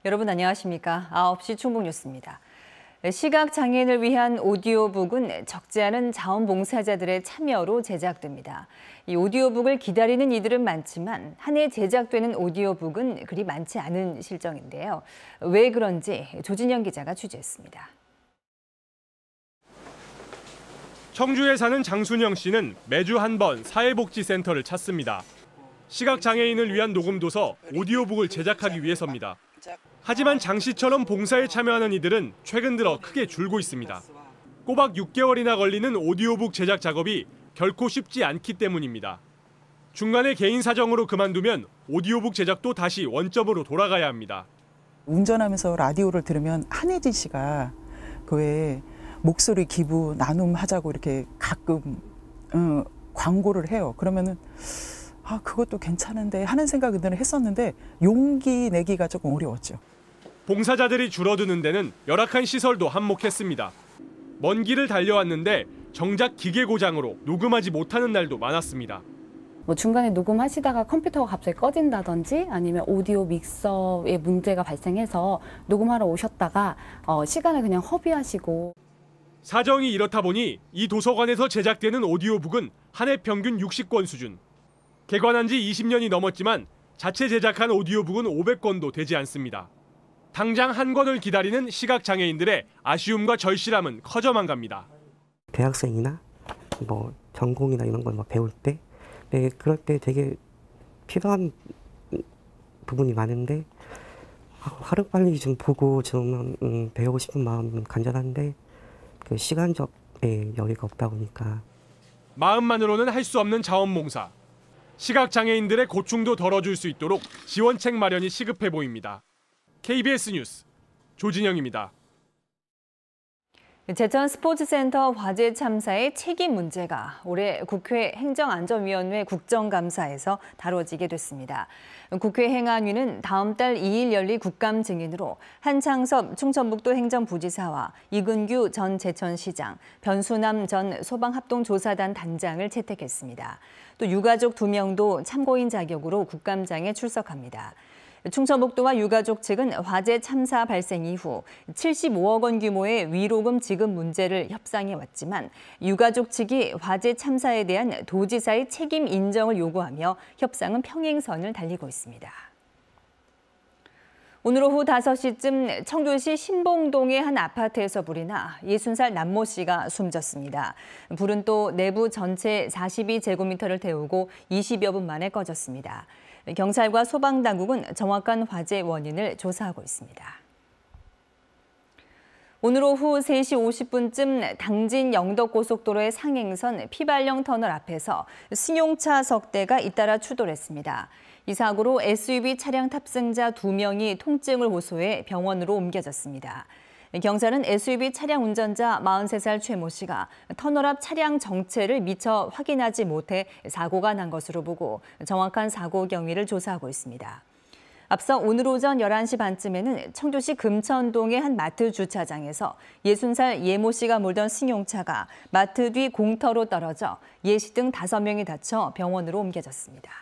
여러분 안녕하십니까? 9시 충북뉴스입니다. 시각장애인을 위한 오디오북은 적지 않은 자원봉사자들의 참여로 제작됩니다. 이 오디오북을 기다리는 이들은 많지만 한 해 제작되는 오디오북은 그리 많지 않은 실정인데요. 왜 그런지 조진영 기자가 취재했습니다. 청주에 사는 장순영 씨는 매주 한 번 사회복지센터를 찾습니다. 시각장애인을 위한 녹음도서 오디오북을 제작하기 위해서입니다. 하지만 장 씨처럼 봉사에 참여하는 이들은 최근 들어 크게 줄고 있습니다. 꼬박 6개월이나 걸리는 오디오북 제작 작업이 결코 쉽지 않기 때문입니다. 중간에 개인 사정으로 그만두면 오디오북 제작도 다시 원점으로 돌아가야 합니다. 운전하면서 라디오를 들으면 한혜진 씨가 그 외에 목소리 기부 나눔하자고 이렇게 가끔 광고를 해요. 그러면은 그것도 괜찮은데 하는 생각을 늘 했었는데 용기 내기가 조금 어려웠죠. 봉사자들이 줄어드는 데는 열악한 시설도 한몫했습니다. 먼 길을 달려왔는데 정작 기계 고장으로 녹음하지 못하는 날도 많았습니다. 중간에 녹음하시다가 컴퓨터가 갑자기 꺼진다든지 아니면 오디오 믹서에 문제가 발생해서 녹음하러 오셨다가 시간을 그냥 허비하시고. 사정이 이렇다 보니 이 도서관에서 제작되는 오디오북은 한 해 평균 60권 수준. 개관한 지 20년이 넘었지만 자체 제작한 오디오북은 500권도 되지 않습니다. 당장 한 권을 기다리는 시각장애인들의 아쉬움과 절실함은 커져만 갑니다. 대학생이나 전공이나 이런 걸 배울 때 그럴 때 되게 필요한 부분이 많은데 하루빨리 좀 보고 좀 배우고 싶은 마음은 간절한데 그 시간적 여유가 없다 보니까. 마음만으로는 할 수 없는 자원봉사. 시각장애인들의 고충도 덜어줄 수 있도록 지원책 마련이 시급해 보입니다. KBS 뉴스 조진영입니다. 제천 스포츠센터 화재 참사의 책임 문제가 올해 국회 행정안전위원회 국정감사에서 다뤄지게 됐습니다. 국회 행안위는 다음 달 2일 열릴 국감 증인으로 한창섭 충청북도 행정부지사와 이근규 전 제천시장, 변수남 전 소방합동조사단 단장을 채택했습니다. 또 유가족 2명도 참고인 자격으로 국감장에 출석합니다. 충청북도와 유가족 측은 화재 참사 발생 이후 75억 원 규모의 위로금 지급 문제를 협상해 왔지만 유가족 측이 화재 참사에 대한 도지사의 책임 인정을 요구하며 협상은 평행선을 달리고 있습니다. 오늘 오후 5시쯤 청주시 신봉동의 한 아파트에서 불이 나 60살 남모 씨가 숨졌습니다. 불은 또 내부 전체 42제곱미터를 태우고 20여 분 만에 꺼졌습니다. 경찰과 소방당국은 정확한 화재 원인을 조사하고 있습니다. 오늘 오후 3시 50분쯤 당진 영덕고속도로의 상행선 피발령 터널 앞에서 승용차 석 대가 잇따라 추돌했습니다. 이 사고로 SUV 차량 탑승자 2명이 통증을 호소해 병원으로 옮겨졌습니다. 경찰은 SUV 차량 운전자 43살 최모 씨가 터널 앞 차량 정체를 미처 확인하지 못해 사고가 난 것으로 보고 정확한 사고 경위를 조사하고 있습니다. 앞서 오늘 오전 11시 반쯤에는 청주시 금천동의 한 마트 주차장에서 60살 예모 씨가 몰던 승용차가 마트 뒤 공터로 떨어져 예 씨 등 5명이 다쳐 병원으로 옮겨졌습니다.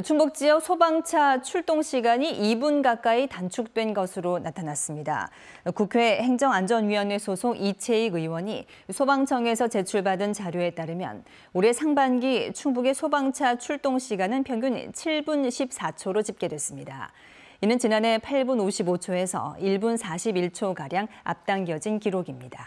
충북 지역 소방차 출동 시간이 2분 가까이 단축된 것으로 나타났습니다. 국회 행정안전위원회 소속 이채익 의원이 소방청에서 제출받은 자료에 따르면 올해 상반기 충북의 소방차 출동 시간은 평균 7분 14초로 집계됐습니다. 이는 지난해 8분 55초에서 1분 41초가량 앞당겨진 기록입니다.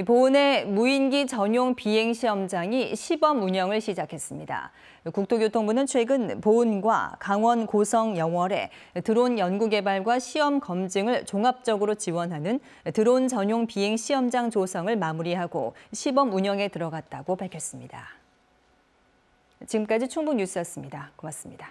보은의 무인기 전용 비행시험장이 시범 운영을 시작했습니다. 국토교통부는 최근 보은과 강원 고성 영월에 드론 연구 개발과 시험 검증을 종합적으로 지원하는 드론 전용 비행시험장 조성을 마무리하고 시범 운영에 들어갔다고 밝혔습니다. 지금까지 충북뉴스였습니다. 고맙습니다.